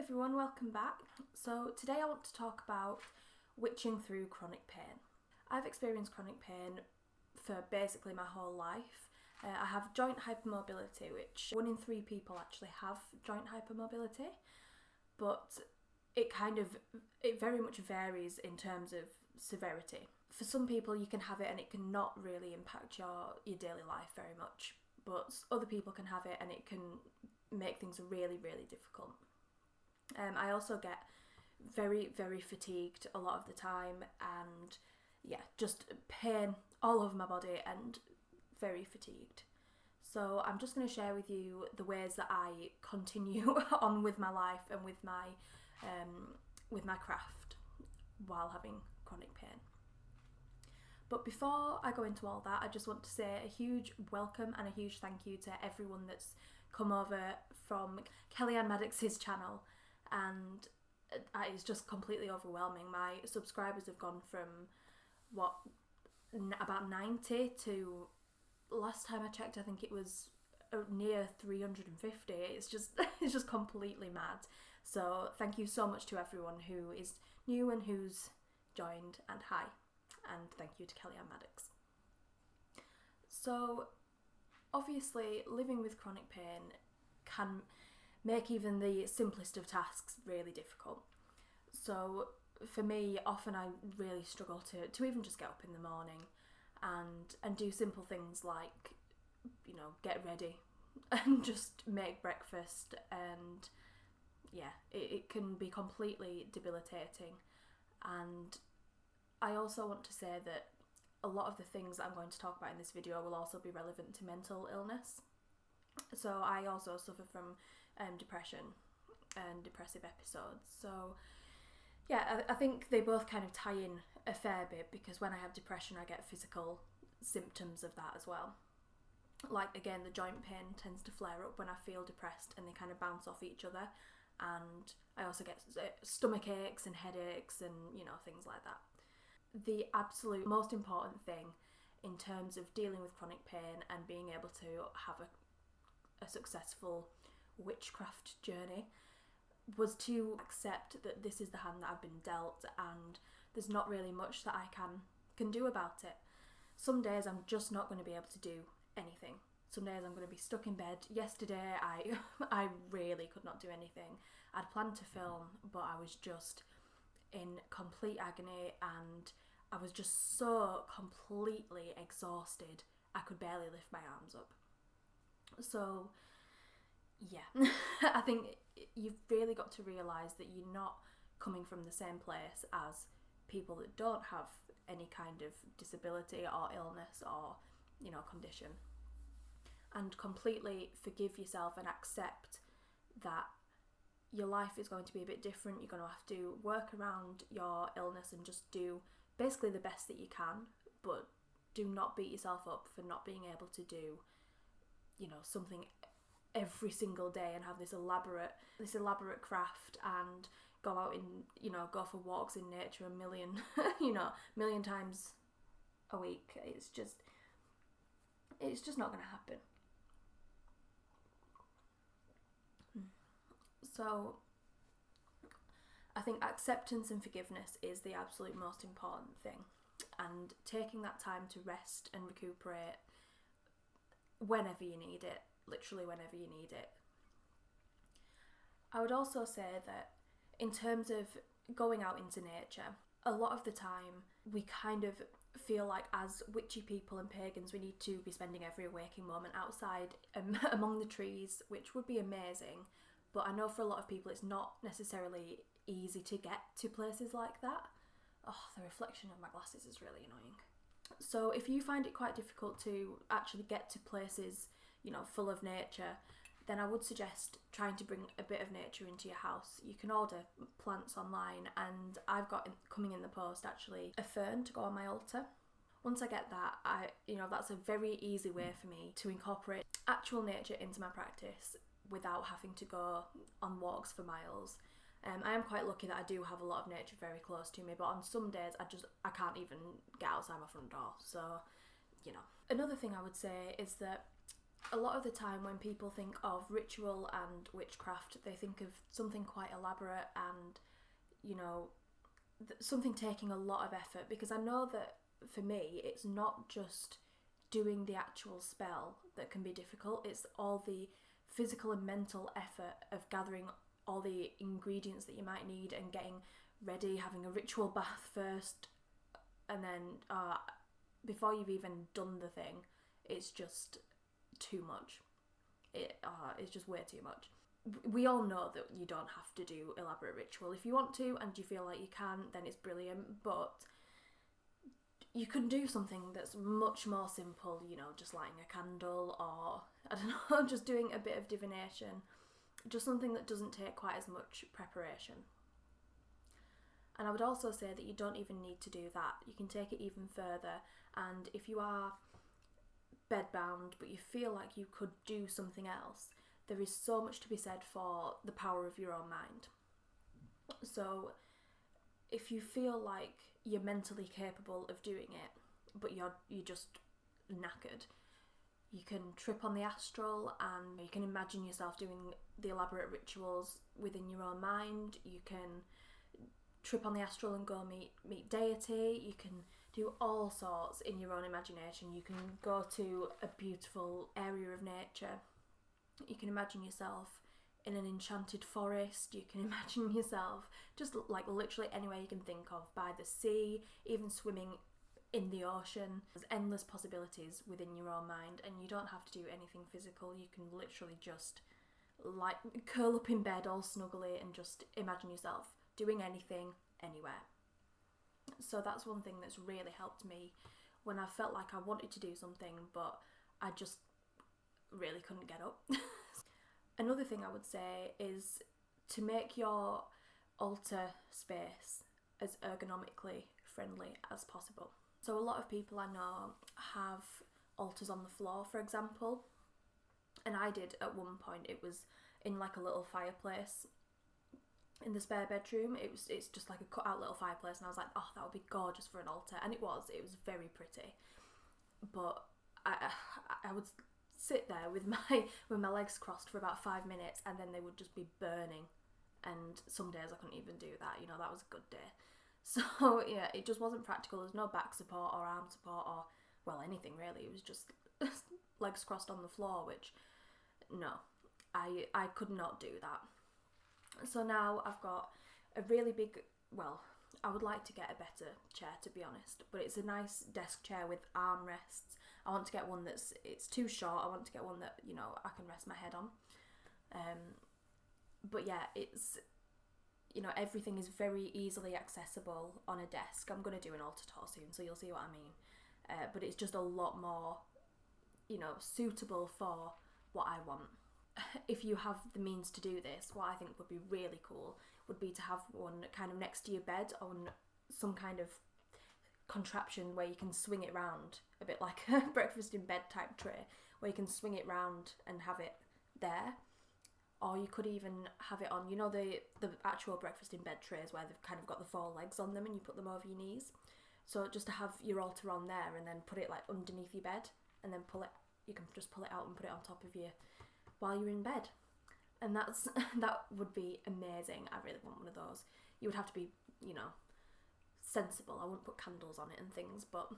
everyone, welcome back. So today I want to talk about witching through chronic pain. I've experienced chronic pain for basically my whole life. I have joint hypermobility, which 1 in 3 people actually have joint hypermobility, but it very much varies in terms of severity. For some people you can have it and it can not really impact your daily life very much, but other people can have it and it can make things really, really difficult. I also get very, very fatigued a lot of the time, and just pain all over my body and very fatigued. So I'm just going to share with you the ways that I continue on with my life and with my craft while having chronic pain. But before I go into all that, I just want to say a huge welcome and a huge thank you to everyone that's come over from Kellyanne Maddox's channel, and it's just completely overwhelming. My subscribers have gone from about 90 to, last time I checked, I think it was near 350. It's just completely mad. So thank you so much to everyone who is new and who's joined, and hi, and thank you to Kellyanne Maddox. So obviously living with chronic pain can make even the simplest of tasks really difficult. So for me, often I really struggle to even just get up in the morning and do simple things like, get ready and just make breakfast, and it can be completely debilitating. And I also want to say that a lot of the things that I'm going to talk about in this video will also be relevant to mental illness. So I also suffer from depression and depressive episodes. So I think they both kind of tie in a fair bit, because when I have depression I get physical symptoms of that as well. Like, again, the joint pain tends to flare up when I feel depressed, and they kind of bounce off each other. And I also get stomach aches and headaches and things like that. The absolute most important thing in terms of dealing with chronic pain and being able to have a successful witchcraft journey was to accept that this is the hand that I've been dealt, and there's not really much that I can do about it. Some days I'm just not going to be able to do anything. Some days I'm going to be stuck in bed. Yesterday I really could not do anything. I'd planned to film, but I was just in complete agony, and I was just so completely exhausted I could barely lift my arms up. So I think you've really got to realise that you're not coming from the same place as people that don't have any kind of disability or illness or condition, and completely forgive yourself and accept that your life is going to be a bit different. You're going to have to work around your illness and just do basically the best that you can, but do not beat yourself up for not being able to do something every single day and have this elaborate craft and go out in go for walks in nature a million times a week. It's just not going to happen. So I think acceptance and forgiveness is the absolute most important thing, and taking that time to rest and recuperate whenever you need it, literally whenever you need it. I would also say that in terms of going out into nature, a lot of the time we kind of feel like, as witchy people and pagans, we need to be spending every waking moment outside among the trees, which would be amazing. But I know for a lot of people it's not necessarily easy to get to places like that. Oh, the reflection of my glasses is really annoying. So if you find it quite difficult to actually get to places, full of nature, then I would suggest trying to bring a bit of nature into your house. You can order plants online, and I've got coming in the post actually a fern to go on my altar. Once I get that, that's a very easy way for me to incorporate actual nature into my practice without having to go on walks for miles. I am quite lucky that I do have a lot of nature very close to me, but on some days I can't even get outside my front door. So, Another thing I would say is that A lot of the time when people think of ritual and witchcraft, they think of something quite elaborate and, you know, something taking a lot of effort, because I know that for me it's not just doing the actual spell that can be difficult, it's all the physical and mental effort of gathering all the ingredients that you might need and getting ready, having a ritual bath first, and then before you've even done the thing, it's just too much. It's just way too much. We all know that you don't have to do elaborate ritual. If you want to and you feel like you can, then it's brilliant, but you can do something that's much more simple, you know, just lighting a candle, or, I don't know, just doing a bit of divination, just something that doesn't take quite as much preparation. And I would also say that you don't even need to do that. You can take it even further, and if you are bedbound but you feel like you could do something else, there is so much to be said for the power of your own mind. So if you feel like you're mentally capable of doing it but you're just knackered, you can trip on the astral and you can imagine yourself doing the elaborate rituals within your own mind. You can trip on the astral and go meet deity. You can do all sorts in your own imagination. You can go to a beautiful area of nature. You can imagine yourself in an enchanted forest. You can imagine yourself just like literally anywhere you can think of, by the sea, even swimming in the ocean. There's endless possibilities within your own mind, and you don't have to do anything physical. You can literally just like curl up in bed all snuggly and just imagine yourself doing anything, anywhere. So that's one thing that's really helped me when I felt like I wanted to do something but I just really couldn't get up. Another thing I would say is to make your altar space as ergonomically friendly as possible. So a lot of people I know have altars on the floor, for example, and I did at one point. It was in like a little fireplace in the spare bedroom. It's just like a cut out little fireplace, and I was like, oh, that would be gorgeous for an altar, and it was very pretty. But I would sit there with my legs crossed for about 5 minutes, and then they would just be burning, and some days I couldn't even do that, you know, that was a good day. So yeah, it just wasn't practical. There's no back support or arm support or, well, anything really. It was just legs crossed on the floor, which, no, I could not do that. So now I've got a really big, well, I would like to get a better chair, to be honest, but it's a nice desk chair with armrests. I want to get one it's too short. I want to get one that, you know, I can rest my head on. But yeah, it's, you know, everything is very easily accessible on a desk. I'm going to do an altar tour soon, so you'll see what I mean. But it's just a lot more, you know, suitable for what I want. If you have the means to do this, what I think would be really cool would be to have one kind of next to your bed on some kind of contraption where you can swing it round, a bit like a breakfast in bed type tray, where you can swing it round and have it there. Or you could even have it on, you know, the actual breakfast in bed trays where they've kind of got the 4 legs on them and you put them over your knees. So just to have your altar on there and then put it like underneath your bed, and then you can just pull it out and put it on top of you while you're in bed. And that would be amazing. I really want one of those. You would have to be, you know, sensible. I wouldn't put candles on it and things, but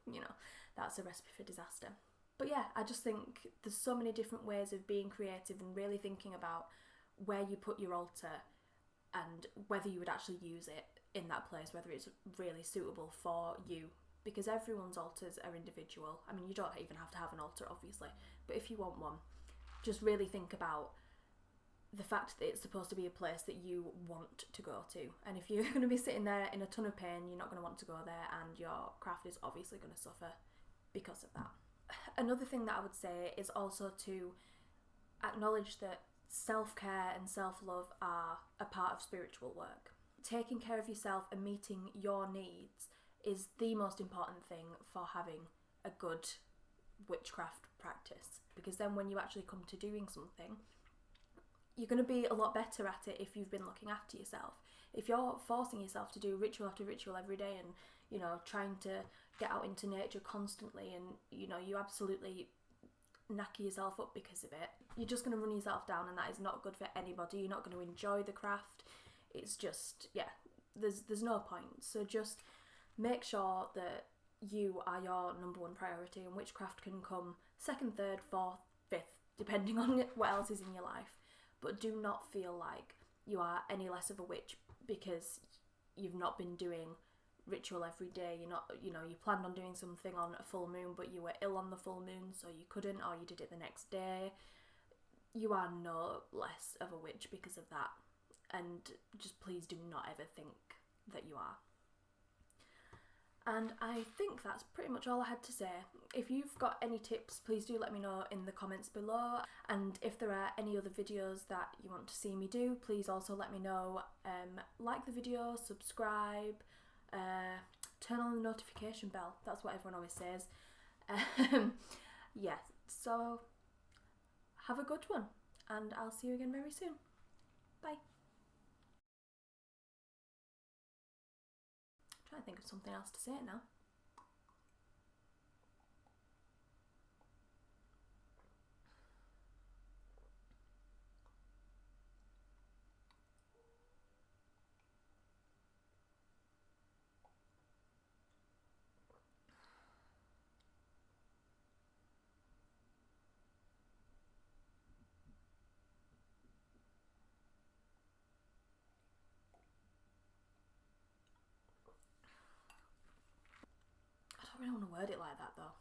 you know, that's a recipe for disaster. But yeah, I just think there's so many different ways of being creative and really thinking about where you put your altar and whether you would actually use it in that place, whether it's really suitable for you, because everyone's altars are individual. I mean, you don't even have to have an altar, obviously, but if you want one, just really think about the fact that it's supposed to be a place that you want to go to. And if you're going to be sitting there in a ton of pain, you're not going to want to go there, and your craft is obviously going to suffer because of that. Another thing that I would say is also to acknowledge that self-care and self-love are a part of spiritual work. Taking care of yourself and meeting your needs is the most important thing for having a good witchcraft practice, because then when you actually come to doing something, you're going to be a lot better at it if you've been looking after yourself. If you're forcing yourself to do ritual after ritual every day and, you know, trying to get out into nature constantly, and, you know, you absolutely knacker yourself up because of it. You're just going to run yourself down, and that is not good for anybody. You're not going to enjoy the craft. It's just, yeah, there's no point. So just make sure that you are your number one priority, and witchcraft can come second, third, fourth, fifth, depending on what else is in your life. But do not feel like you are any less of a witch because you've not been doing ritual every day. You're not, you planned on doing something on a full moon, but you were ill on the full moon, so you couldn't, or you did it the next day. You are no less of a witch because of that. And just please do not ever think that you are. And I think that's pretty much all I had to say. If you've got any tips, please do let me know in the comments below. And if there are any other videos that you want to see me do, please also let me know. Like the video, subscribe, turn on the notification bell. That's what everyone always says. Yeah, so have a good one, and I'll see you again very soon. Bye. I'm trying to think of something else to say now. I don't really want to word it like that though.